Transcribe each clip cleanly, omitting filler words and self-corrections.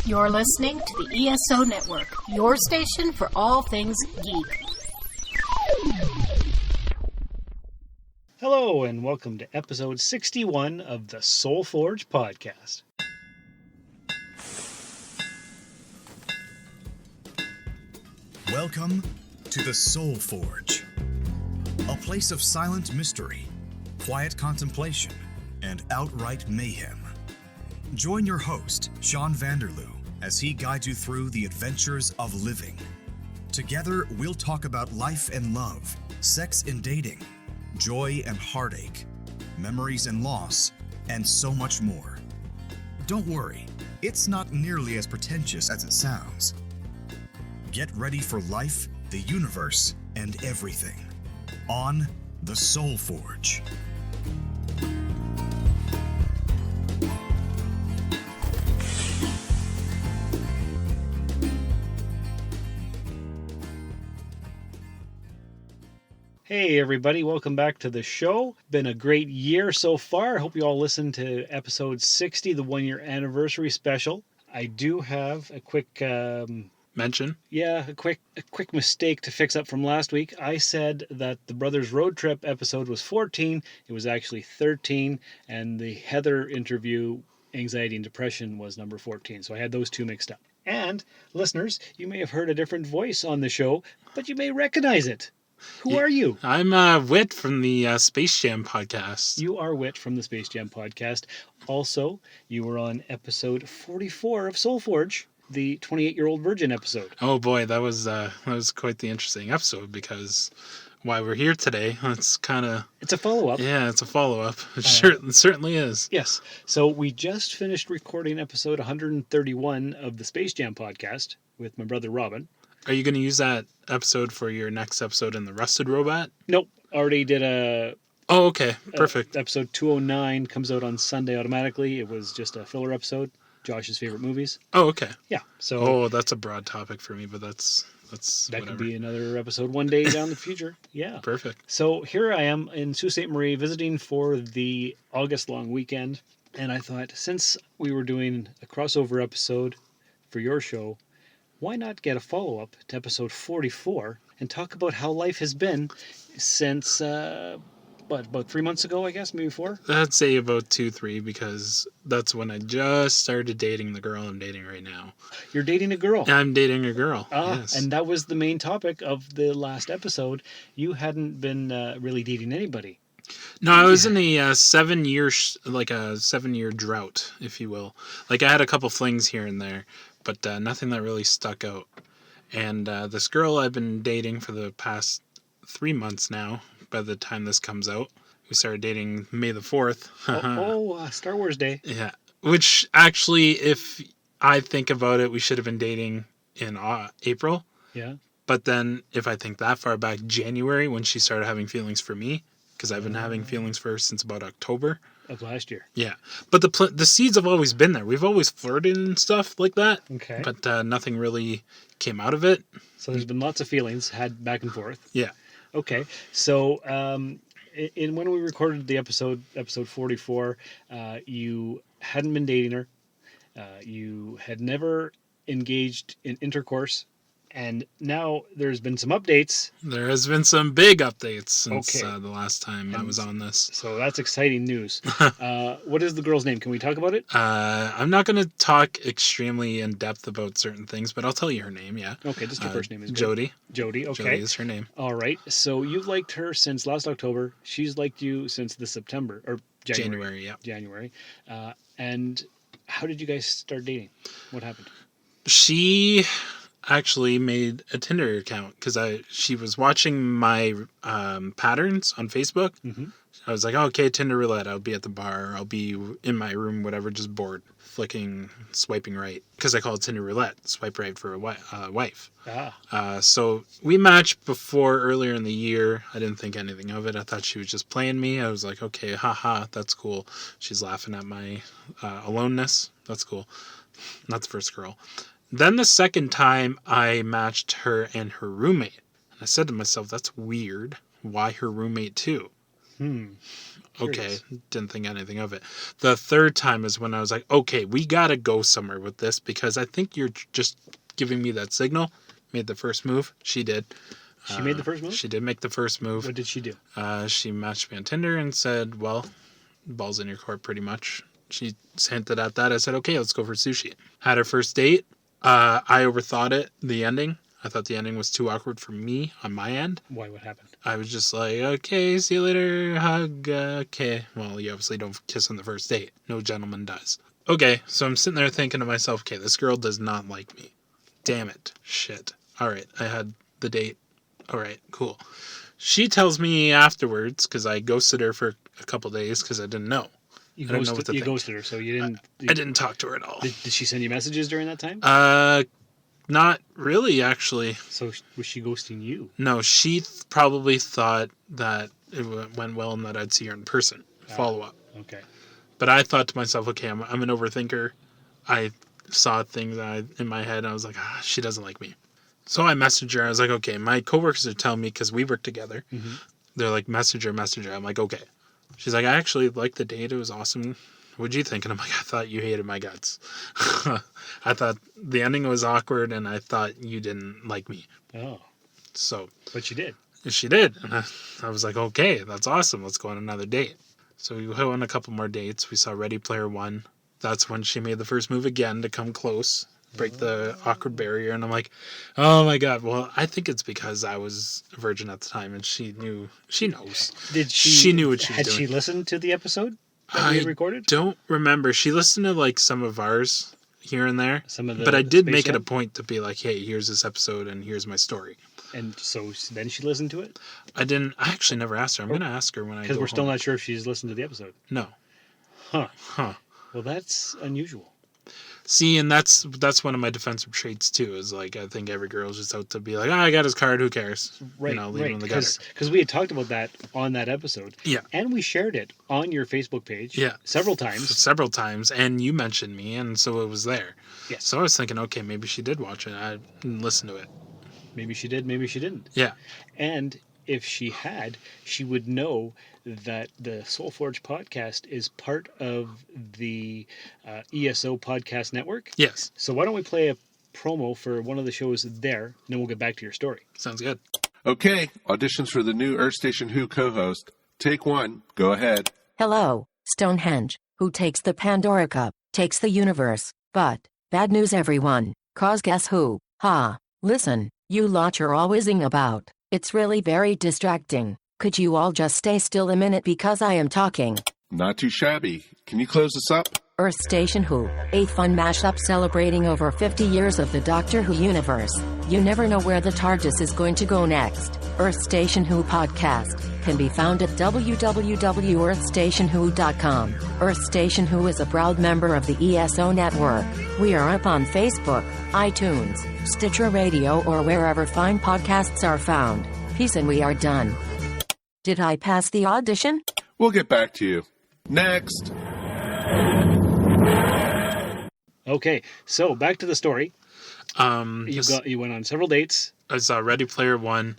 You're listening to the ESO Network, your station for all things geek. Hello, and welcome to episode 61 of the Soul Forge podcast. Welcome to the Soul Forge, a place of silent mystery, quiet contemplation, and outright mayhem. Join your host, Sean Vanderloo, as he guides you through the adventures of living. Together, we'll talk about life and love, sex and dating, joy and heartache, memories and loss, and so much more. Don't worry, it's not nearly as pretentious as it sounds. Get ready for life, the universe, and everything on the Soul Forge. Hey everybody, welcome back to the show. Been a great year so far. I hope you all listened to episode 60, the 1-year anniversary special. I do have a quick mention. Yeah, a quick mistake to fix up from last week. I said that the Brothers Road Trip episode was 14. It was actually 13, and the Heather interview, Anxiety and Depression, was number 14. So I had those two mixed up. And listeners, you may have heard a different voice on the show, but you may recognize it. Who are you? I'm Whit from the Space Jam podcast. You are Whit from the Space Jam podcast. Also, you were on episode 44 of Soul Forge, the 28-year-old virgin episode. Oh boy, that was quite the interesting episode, because why we're here today, it's a follow-up. Yeah, it's a follow-up. It certainly is. Yes. So we just finished recording episode 131 of the Space Jam podcast with my brother Robin. Are you going to use that episode for your next episode in the Rusted Robot? Nope. Already did a... Oh, okay. Perfect. Episode 209 comes out on Sunday automatically. It was just a filler episode. Josh's favorite movies. Oh, okay. Yeah. So. Oh, that's a broad topic for me, but that's that whatever. Could be another episode one day down the future. Yeah. Perfect. So here I am in Sault Ste. Marie visiting for the August long weekend. And I thought, since we were doing a crossover episode for your show, why not get a follow-up to episode 44 and talk about how life has been since, about 3 months ago, I guess, maybe 4? I'd say about 2-3, because that's when I just started dating the girl I'm dating right now. You're dating a girl? I'm dating a girl, yes. And that was the main topic of the last episode. You hadn't been really dating anybody. No, I was in a 7-year, like a 7-year drought, if you will. Like, I had a couple flings here and there, but nothing that really stuck out. And this girl I've been dating for the past 3 months now, by the time this comes out. We started dating May the 4th. Star Wars Day. Yeah. Which, actually, if I think about it, we should have been dating in April. Yeah. But then, if I think that far back, January, when she started having feelings for me, because I've been having feelings for her since about October. Of last year. Yeah. But the seeds have always been there. We've always flirted and stuff like that. Okay. But nothing really came out of it. So there's been lots of feelings had back and forth. Yeah. Okay. So when we recorded the episode 44, you hadn't been dating her. You had never engaged in intercourse. And now there's been some updates. There has been some big updates since the last time I was on this. So that's exciting news. What is the girl's name? Can we talk about it? I'm not going to talk extremely in depth about certain things, but I'll tell you her name, yeah. Okay, just her first name is Jody. Jody, okay. Jody is her name. All right. So you've liked her since last October. She's liked you since the September, or January. Yeah. January. And how did you guys start dating? What happened? She actually made a Tinder account because she was watching my patterns on Facebook. Mm-hmm. I was like, okay, Tinder Roulette. I'll be at the bar. I'll be in my room, whatever, just bored, swiping right. Because I call it Tinder Roulette. Swipe right for a wife. So we matched earlier in the year. I didn't think anything of it. I thought she was just playing me. I was like, okay, haha, that's cool. She's laughing at my aloneness. That's cool. Not the first girl. Then the second time I matched her and her roommate. And I said to myself, that's weird. Why her roommate too? Okay, Curious. didn't think anything of it. The third time is when I was like, okay, we gotta go somewhere with this because I think you're just giving me that signal. Made the first move. She did. She made the first move? She did make the first move. What did she do? She matched me on Tinder and said, well, ball's in your court pretty much. She hinted at that. I said, okay, let's go for sushi. Had her first date. I overthought it, the ending. I thought the ending was too awkward for me on my end. Why? What happened? I was just like, okay, see you later, hug, okay. Well, you obviously don't kiss on the first date. No gentleman does. Okay, so I'm sitting there thinking to myself, okay, this girl does not like me. Damn it. Shit. All right, I had the date. All right, cool. She tells me afterwards, because I ghosted her for a couple days because I didn't know. You I didn't know what to think. ghosted her, so you didn't... I didn't talk to her at all. Did she send you messages during that time? Not really, actually. So was she ghosting you? No, she probably thought that it went well and that I'd see her in person. Follow up. Okay. But I thought to myself, okay, I'm an overthinker. I saw things in my head and I was like, she doesn't like me. So I messaged her. I was like, okay, my coworkers are telling me because we work together. Mm-hmm. They're like, message her. I'm like, okay. She's like, I actually liked the date. It was awesome. What'd you think? And I'm like, I thought you hated my guts. I thought the ending was awkward and I thought you didn't like me. Oh. So. But she did. She did. And I was like, okay, that's awesome. Let's go on another date. So we went on a couple more dates. We saw Ready Player One. That's when she made the first move again to come close, break the awkward barrier. And I'm like, oh my God. Well, I think it's because I was a virgin at the time and she knows. She knew what she was doing. Had she listened to the episode that we had recorded? I don't remember. She listened to like some of ours here and there. But I did make it a point to be like, hey, here's this episode and here's my story. And so then she listened to it? I actually never asked her. I'm going to ask her when I go Because we're still home. not sure if she's listened to the episode. No. Huh. Well, that's unusual. See, and that's one of my defensive traits too. Is like I think every girl's just out to be like, I got his card. Who cares? Right. Leave him in the gutter. Because we had talked about that on that episode. Yeah. And we shared it on your Facebook page. Yeah. Several times. And you mentioned me, and so it was there. Yes. So I was thinking, okay, maybe she did watch it. I didn't listen to it. Maybe she did. Maybe she didn't. Yeah. And if she had, she would know that the Soul Forge podcast is part of the ESO podcast network. Yes. So why don't we play a promo for one of the shows there, and then we'll get back to your story. Sounds good. Okay, auditions for the new Earth Station Who co-host. Take one. Go ahead. Hello, Stonehenge, who takes the Pandora Cup, takes the universe. But, bad news everyone, cause guess who? Listen, you lot you're all whizzing about. It's really very distracting. Could you all just stay still a minute because I am talking? Not too shabby. Can you close this up? Earth Station Who, a fun mashup celebrating over 50 years of the Doctor Who universe. You never know where the TARDIS is going to go next. Earth Station Who podcast can be found at www.earthstationwho.com. Earth Station Who is a proud member of the ESO network. We are up on Facebook, iTunes, Stitcher Radio, or wherever fine podcasts are found. Peace, and we are done. Did I pass the audition? We'll get back to you. Next. Okay, so back to the story. You went on several dates. I saw Ready Player One.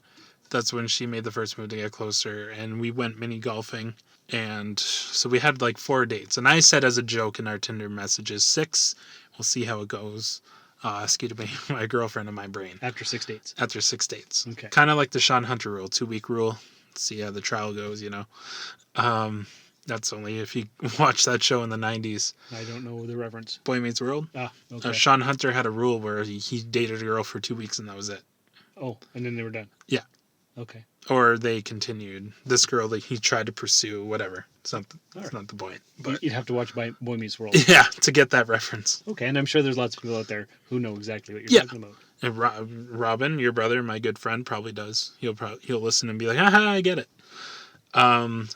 That's when she made the first move to get closer, and we went mini golfing. And so we had like 4 dates. And I said as a joke in our Tinder messages, 6. We'll see how it goes. I'll ask you to be my girlfriend in my brain. After 6 dates. After 6 dates. Okay. Kind of like the Sean Hunter rule, 2-week rule. See how the trial goes, That's only if you watch that show in the 90s. I don't know the reference. Boy Meets World. Okay. Sean Hunter had a rule where he dated a girl for 2 weeks and that was it. Oh, and then they were done. Yeah. Okay. Or they continued. This girl that he tried to pursue, whatever. It's not the point. But you'd have to watch Boy Meets World. Yeah, to get that reference. Okay, and I'm sure there's lots of people out there who know exactly what you're talking about. And Robin, your brother, my good friend, probably does. He'll listen and be like, haha, I get it.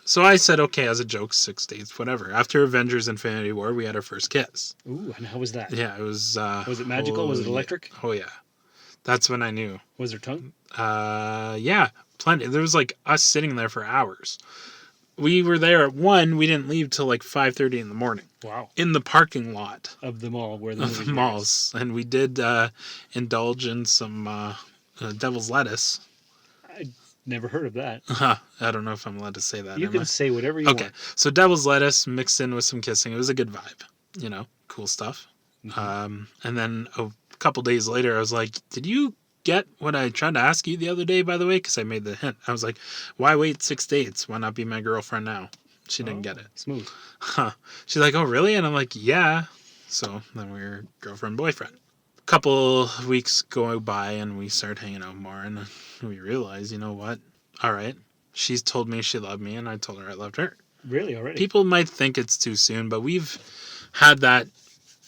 So I said, okay, as a joke, 6 dates, whatever. After Avengers Infinity War, we had our first kiss. Ooh, and how was that? Yeah, it was... was it magical? Was it electric? Yeah. Oh, yeah. That's when I knew. Was there tongue? Yeah, plenty. There was like us sitting there for hours. We were there at 1. We didn't leave till like 5:30 in the morning. Wow. In the parking lot. Of the mall where the Of the malls. And we did indulge in some devil's lettuce. Never heard of that. I don't know if I'm allowed to say that. You am can I? say whatever you Okay, want. so devil's lettuce mixed in with some kissing. It was a good vibe. You know, cool stuff. And then a couple days later, I was like, did you get what I tried to ask you the other day, by the way? Because I made the hint. I was like, why wait 6 dates? Why not be my girlfriend now? She didn't get it. Smooth. She's like, oh, really? And I'm like, yeah. So then we were girlfriend, boyfriend. Couple weeks go by and we start hanging out more, and we realize, you know what? All right. She's told me she loved me, and I told her I loved her. Really, already? People might think it's too soon, but we've had that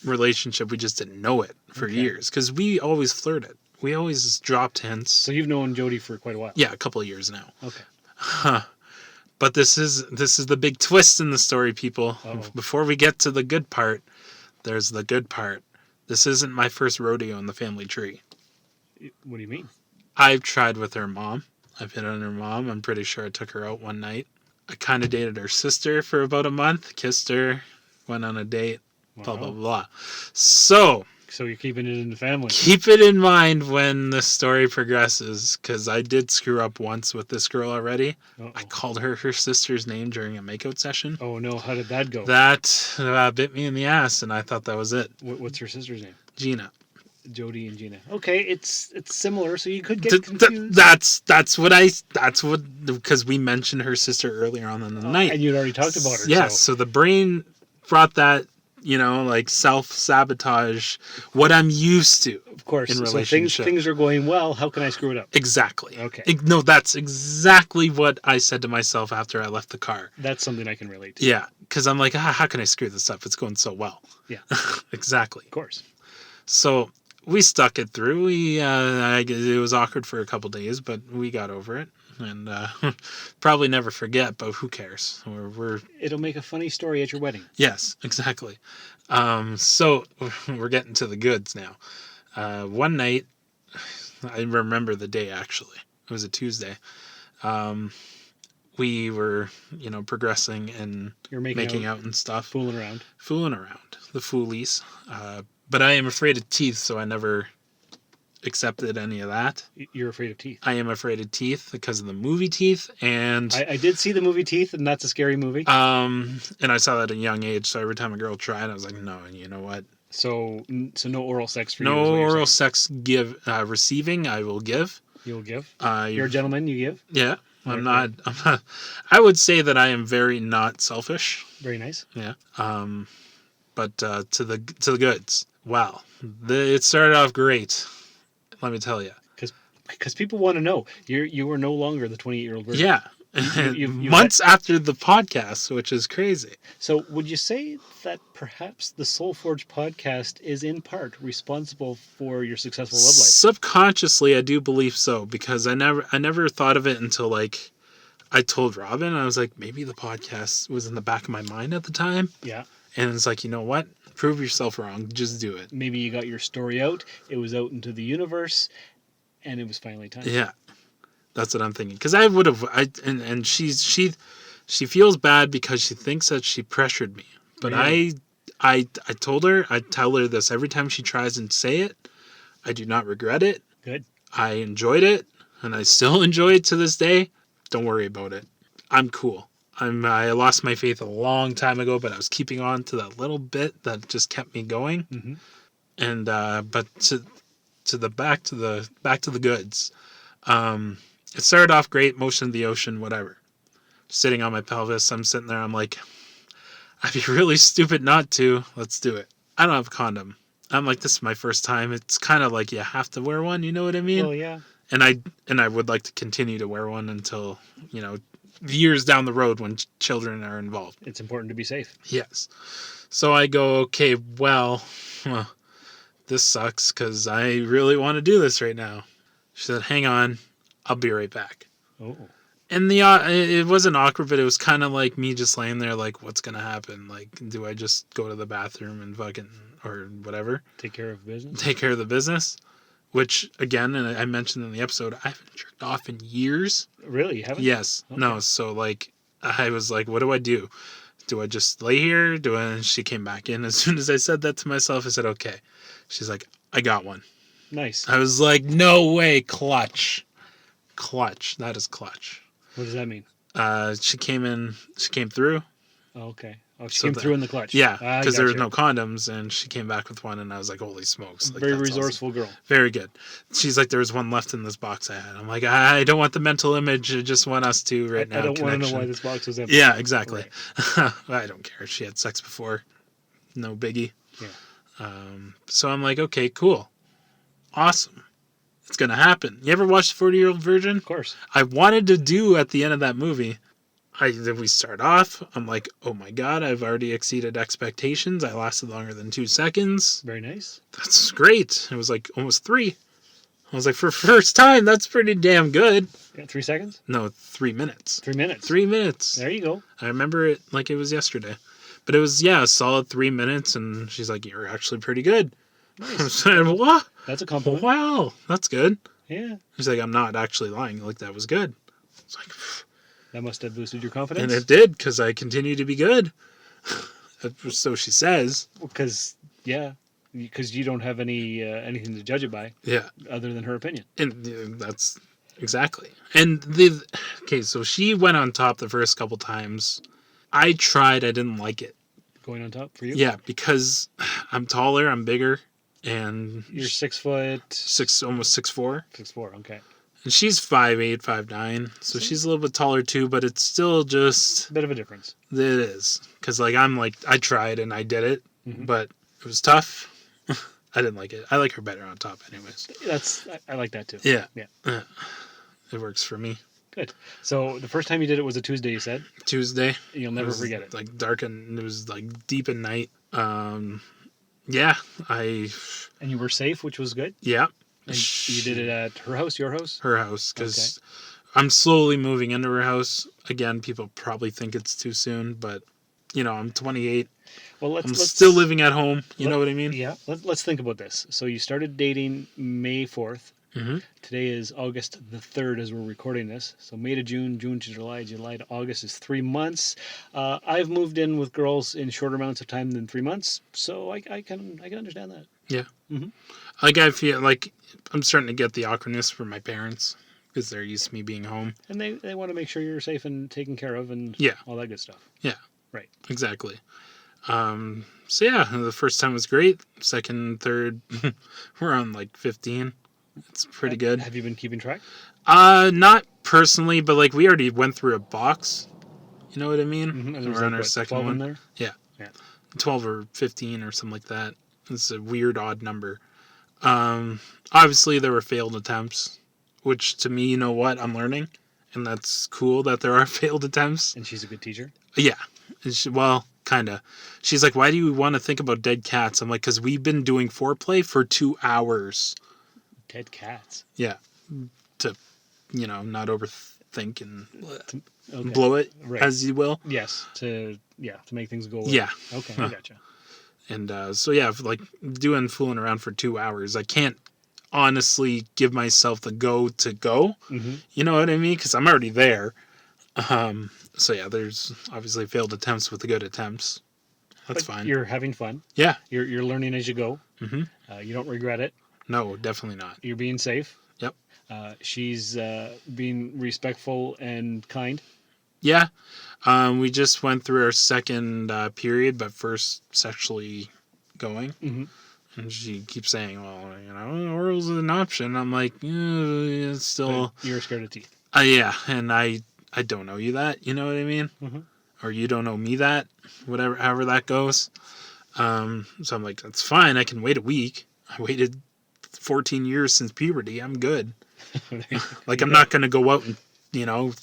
relationship. We just didn't know it for years because we always flirted. We always dropped hints. So you've known Jody for quite a while? Yeah, a couple of years now. Okay. But this is the big twist in the story, people. Uh-oh. Before we get to the good part, there's the good part. This isn't my first rodeo in the family tree. What do you mean? I've tried with her mom. I've hit on her mom. I'm pretty sure I took her out one night. I kind of dated her sister for about a month, kissed her, went on a date, blah, blah, blah. So you're keeping it in the family. keep it in mind when the story progresses, because I did screw up once with this girl already. Uh-oh. I called her sister's name during a makeout session. Oh, no. How did that go? That bit me in the ass, and I thought that was it. What's her sister's name? Gina. Jody and Gina. Okay, it's similar, so you could get confused. Because we mentioned her sister earlier on in the night. And you'd already talked about her. Yeah, so the brain brought that, like self-sabotage, what I'm used to. Of course. In So relationship. things are going well. How can I screw it up? Exactly. Okay. No, that's exactly what I said to myself after I left the car. That's something I can relate to. Yeah, because I'm like, how can I screw this up? It's going so well. Yeah. Exactly. Of course. So we stuck it through. It was awkward for a couple days, but we got over it. And probably never forget, but who cares? It'll make a funny story at your wedding. Yes, exactly. So we're getting to the goods now. One night, I remember the day actually. It was a Tuesday. We were, progressing and You're making out and stuff. Fooling around. The foolies. But I am afraid of teeth, so I never accepted any of that. You're afraid of teeth. I am afraid of teeth because of the movie Teeth, and I did see the movie Teeth, and that's a scary movie. and I saw that at a young age. So every time a girl tried, I was like, no, you know what? So no oral sex for you. No is what you're oral saying. sex receiving. I will give. You'll give. You're You're a gentleman. You give. Yeah, I'm not. I would say that I am very not selfish. Very nice. Yeah. But to the goods. Wow. It started off great. Let me tell you. Because people want to know. You are no longer the 28-year-old virgin. Yeah. You've Months after the podcast, which is crazy. So would you say that perhaps the Soul Forge podcast is in part responsible for your successful love life? Subconsciously, I do believe so, because I never thought of it until I told Robin. I was like, maybe the podcast was in the back of my mind at the time. Yeah. And it's like, you know what? Prove yourself wrong. Just do it. Maybe you got your story out. It was out into the universe, and it was finally time. Yeah. That's what I'm thinking. Because I would have, and she feels bad because she thinks that she pressured me. But really? I told her, I tell her this every time she tries and say it. I do not regret it. Good. I enjoyed it, and I still enjoy it to this day. Don't worry about it. I'm cool. I lost my faith a long time ago, but I was keeping on to that little bit that just kept me going. Mm-hmm. And but to the back to the goods. It started off great, motion of the ocean, whatever. Sitting on my pelvis, I'm sitting there, I'm like, I'd be really stupid not to. Let's do it. I don't have a condom. I'm like, this is my first time. It's kind of like you have to wear one, you know what I mean? Oh, yeah. And I would like to continue to wear one until, years down the road when children are involved. It's important to be safe. Yes. So I go, okay, well, this sucks because I really want to do this right now. She said, hang on, I'll be right back. Oh. And it wasn't awkward, but it was kind of like me just laying there like, what's going to happen? Like, do I just go to the bathroom and fucking, or whatever? Take care of business? Take care of the business. Which, again, and I mentioned in the episode, I haven't jerked off in years. Really? You haven't? Yes. Okay. No, so, I was like, what do I do? Do I just lay here? And she came back in. As soon as I said that to myself, I said, okay. She's like, I got one. Nice. I was like, no way, clutch. clutch. That is clutch. What does that mean? She came through. Oh, okay. Oh, she came through in the clutch. Yeah, I because there was gotcha. no condoms, and she came back with one, and I was like, holy smokes. Like, Very that's resourceful awesome. girl. Very good. She's like, there was one left in this box I had. I'm like, I don't want the mental image. I just want us to right now. I don't want to know connection. why this box was empty. Yeah, exactly. Right. I don't care. She had sex before. No biggie. Yeah. So I'm like, okay, cool. Awesome. It's going to happen. You ever watch 40-Year-Old Virgin? Of course. I wanted to do at the end of that movie. We start off, I'm like, oh my God, I've already exceeded expectations. I lasted longer than 2 seconds. Very nice. That's great. It was like almost 3. I was like, for first time, that's pretty damn good. Yeah, 3 seconds? No, 3 minutes. 3 minutes. 3 minutes. There you go. I remember it like it was yesterday. But it was, a solid 3 minutes, and she's like, you're actually pretty good. Nice. I said, what? That's a compliment. Wow, that's good. Yeah. She's like, I'm not actually lying. Like, that was good. It's like, That must have boosted your confidence. and it did, because I continue to be good. So she says. Because you don't have anything to judge it by. Yeah. Other than her opinion. And that's exactly. And so she went on top the first couple times. I tried. I didn't like it. Going on top for you? Yeah, because I'm taller. I'm bigger. And You're 6 foot. almost 6'4". 6'4", okay. And she's 5'8", 5'9". So she's a little bit taller too, but it's still just... Bit of a difference. It is. Because I tried and I did it, but it was tough. I didn't like it. I like her better on top anyways. I like that too. Yeah. Yeah. It works for me. Good. So the first time you did it was a Tuesday, you said? Tuesday. You'll never forget it. Like dark and it was like deep at night. Yeah. And you were safe, which was good? Yeah. And you did it at her house, your house? Her house, because I'm slowly moving into her house. Again, people probably think it's too soon, but, I'm 28. Well, I'm still living at home. You know what I mean? Yeah. Let's think about this. So you started dating May 4th. Mm-hmm. Today is August the 3rd as we're recording this. So May to June, June to July, July to August is 3 months. I've moved in with girls in shorter amounts of time than 3 months, so I can understand that. Yeah. Mm-hmm. Like, I feel like I'm starting to get the awkwardness from my parents because they're used to me being home. And they want to make sure you're safe and taken care of and all that good stuff. Yeah. Right. Exactly. So yeah, the first time was great. Second, third, we're on like 15. It's pretty good. Have you been keeping track? Not personally, but like we already went through a box. You know what I mean? Mm-hmm. We're on our second 12 one. in there? Yeah. Yeah. 12 or 15 or something like that. It's a weird, odd number. Obviously there were failed attempts, which to me, you know what? I'm learning. And that's cool that there are failed attempts. And she's a good teacher? Yeah. Well, kind of. She's like, why do you want to think about dead cats? I'm like, because we've been doing foreplay for 2 hours. Dead cats? Yeah. To, not overthink and blow it, as you will. Yes. To make things go away. Yeah. Okay, I gotcha. And so, yeah, like fooling around for 2 hours. I can't honestly give myself the go to go. Mm-hmm. You know what I mean? Because I'm already there. So yeah, there's obviously failed attempts with the good attempts. That's fine. You're having fun. Yeah. You're learning as you go. Mm-hmm. You don't regret it. No, definitely not. You're being safe. Yep. She's being respectful and kind. Yeah. We just went through our second period, but first sexually going. Mm-hmm. And she keeps saying, well, oral's an option. I'm like, it's still... But you're scared of teeth. Yeah, and I don't know you that, you know what I mean? Mm-hmm. Or you don't know me that, however that goes. So I'm like, that's fine. I can wait a week. I waited 14 years since puberty. I'm good. Like, I'm not going to go out and,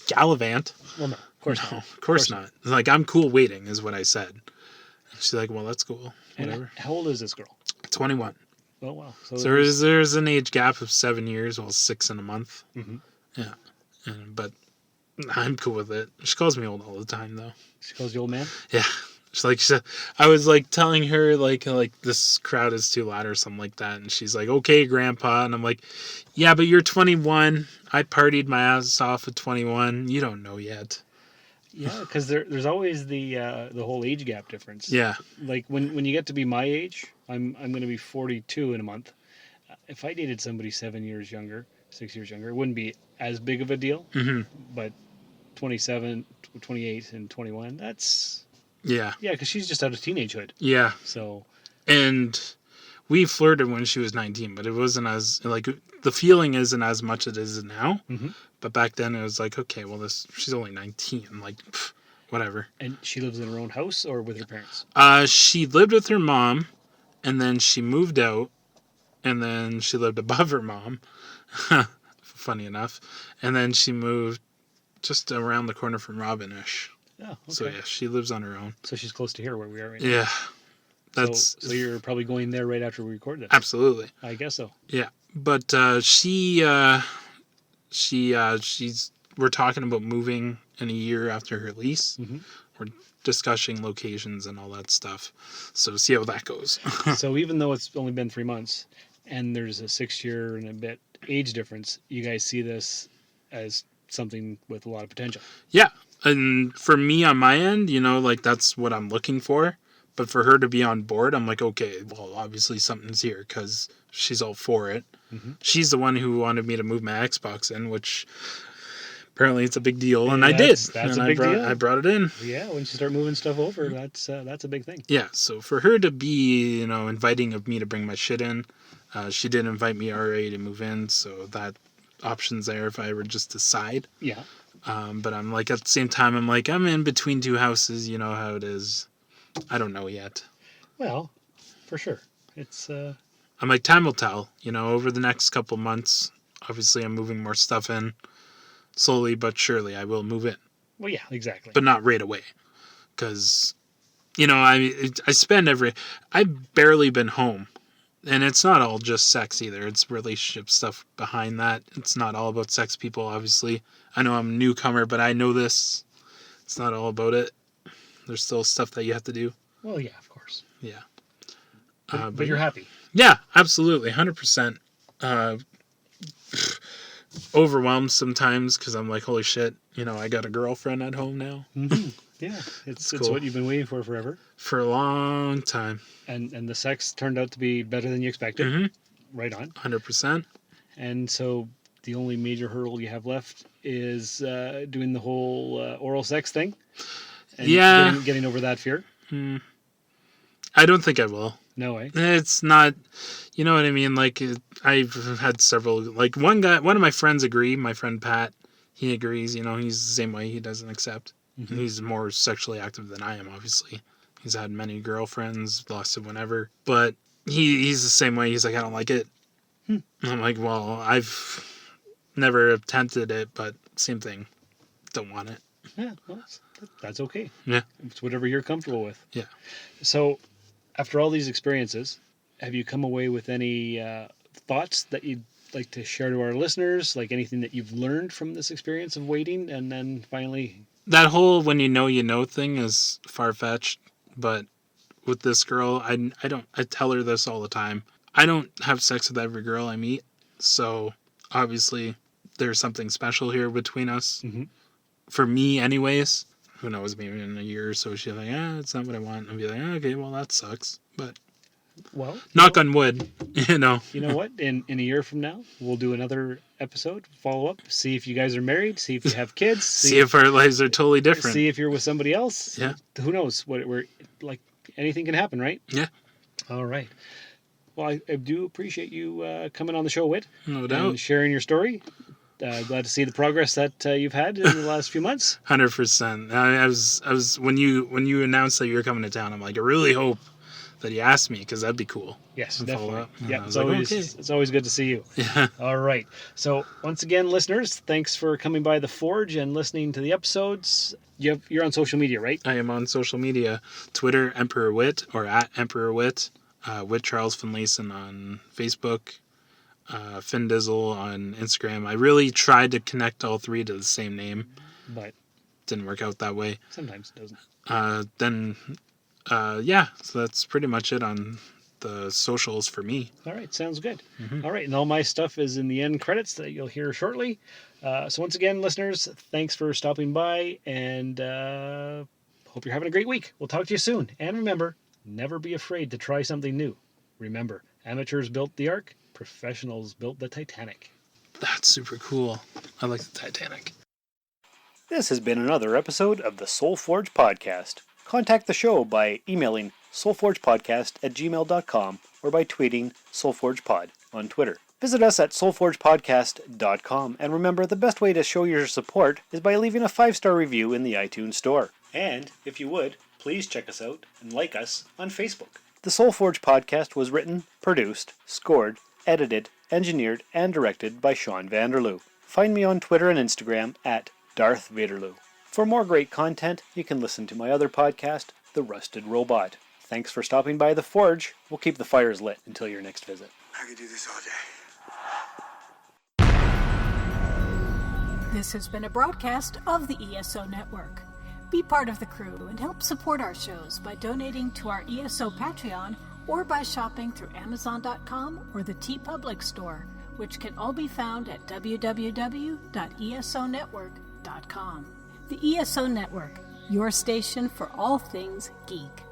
gallivant. Well, no, of course not. Of course not. Like, I'm cool waiting, is what I said. And she's like, well, that's cool. Whatever. And how old is this girl? 21. Oh, wow. So there's an age gap of 7 years, 6 in a month. Mm-hmm. Yeah. But I'm cool with it. She calls me old all the time, though. She calls you old man? Yeah. I was like telling her like this crowd is too loud or something like that, and she's like, "Okay, Grandpa," and I'm like, "Yeah, but you're 21. I partied my ass off at 21. You don't know yet." Yeah, because there's always the whole age gap difference. Yeah. Like when you get to be my age, I'm going to be 42 in a month. If I dated somebody 7 years younger, 6 years younger. It wouldn't be as big of a deal, but 27, 28, and 21, that's... Yeah. Yeah, because she's just out of teenagehood. Yeah. So... And we flirted when she was 19, but it wasn't as, like, the feeling isn't as much as it is now. Mm-hmm. But back then it was like, okay, well, she's only 19. Like, whatever. And she lives in her own house or with her parents? She lived with her mom, and then she moved out, and then she lived above her mom. Funny enough. And then she moved just around the corner from Robin-ish. Oh, okay. So, yeah, she lives on her own. So she's close to here where we are right now. Yeah. So you're probably going there right after we record this? Absolutely. I guess so. Yeah. But we're talking about moving in a year after her lease. Mm-hmm. We're discussing locations and all that stuff. So see how that goes. So even though it's only been 3 months and there's a 6-year and a bit age difference, you guys see this as something with a lot of potential. Yeah. And for me on my end, like that's what I'm looking for. But for her to be on board, I'm like, okay, well, obviously something's here because she's all for it. Mm-hmm. She's the one who wanted me to move my Xbox in, which apparently it's a big deal, and I did. That's a big deal. I brought it in. Yeah, when you start moving stuff over, that's a big thing. Yeah, so for her to be, inviting of me to bring my shit in, she did invite me already to move in, so that option's there if I ever just decide. Yeah. But I'm like, at the same time, I'm in between two houses, you know how it is. I don't know yet. Well, for sure. It's I'm like, time will tell, over the next couple months. Obviously, I'm moving more stuff in. Slowly but surely, I will move in. Well, yeah, exactly. But not right away. Because, I've barely been home. And it's not all just sex either. It's relationship stuff behind that. It's not all about sex, people, obviously. I know I'm a newcomer, but I know this. It's not all about it. There's still stuff that you have to do. Well, yeah, of course. Yeah. But you're happy. Yeah, absolutely. 100%. Overwhelmed sometimes because I'm like, holy shit, I got a girlfriend at home now. Mm-hmm. Yeah, it's cool. what you've been waiting for forever. For a long time. And the sex turned out to be better than you expected. Mm-hmm. Right on. 100%. And so the only major hurdle you have left is doing the whole oral sex thing. And getting over that fear. I don't think I will. No way. It's not, you know what I mean? Like, I've had several, like one of my friends agree, my friend Pat, he agrees, he's the same way, he doesn't accept. Mm-hmm. He's more sexually active than I am, obviously. He's had many girlfriends, lost it whenever, but he's the same way, he's like, I don't like it. I'm like, well, I've never attempted it, but same thing, don't want it. Yeah, well, that's okay. Yeah. It's whatever you're comfortable with. Yeah. So, after all these experiences, have you come away with any thoughts that you'd like to share to our listeners? Like anything that you've learned from this experience of waiting and then finally... That whole when you know thing is far-fetched, but with this girl, I tell her this all the time. I don't have sex with every girl I meet, so obviously there's something special here between us. Mm-hmm. For me anyways. Who knows, maybe in a year or so she'll be like, it's not what I want. I'll be like, okay, well, that sucks. But, well, knock on wood, You know what? In a year from now, we'll do another episode, follow up, see if you guys are married, see if you have kids. see if our lives are totally different. See if you're with somebody else. Yeah. Who knows? Like, anything can happen, right? Yeah. All right. Well, I do appreciate you coming on the show, Whit. No doubt. And sharing your story. Glad to see the progress that you've had in the last few months. 100%. I was when you announced that you were coming to town, I'm like, I really hope that you asked me because that'd be cool. Yes, and definitely. Yeah, it's always good to see you. Yeah. All right. So once again, listeners, thanks for coming by the Forge and listening to the episodes. You're on social media, right? I am on social media, Twitter Emperor Whit or at Emperor Whit, Whit Charles Finlayson on Facebook. Finn Dizzle on Instagram. I really tried to connect all three to the same name, but didn't work out that way. Sometimes it doesn't. So that's pretty much it on the socials for me. All right, sounds good. Mm-hmm. All right, and all my stuff is in the end credits that you'll hear shortly. So once again, listeners, thanks for stopping by, and hope you're having a great week. We'll talk to you soon. And remember, never be afraid to try something new. Remember, amateurs built the Ark. Professionals built the Titanic. That's super cool. I like the Titanic. This has been another episode of the SoulForge Podcast. Contact the show by emailing soulforgepodcast@gmail.com or by tweeting SoulForgePod on Twitter. Visit us at soulforgepodcast.com, and remember, the best way to show your support is by leaving a 5-star review in the iTunes Store. And, if you would, please check us out and like us on Facebook. The SoulForge Podcast was written, produced, scored, edited, engineered, and directed by Sean Vanderloo. Find me on Twitter and Instagram at Darth Vaderloo. For more great content, you can listen to my other podcast, The Rusted Robot. Thanks for stopping by the Forge. We'll keep the fires lit until your next visit. I could do this all day. This has been a broadcast of the ESO Network. Be part of the crew and help support our shows by donating to our ESO Patreon or by shopping through Amazon.com or the TeePublic Store, which can all be found at www.esonetwork.com. The ESO Network, your station for all things geek.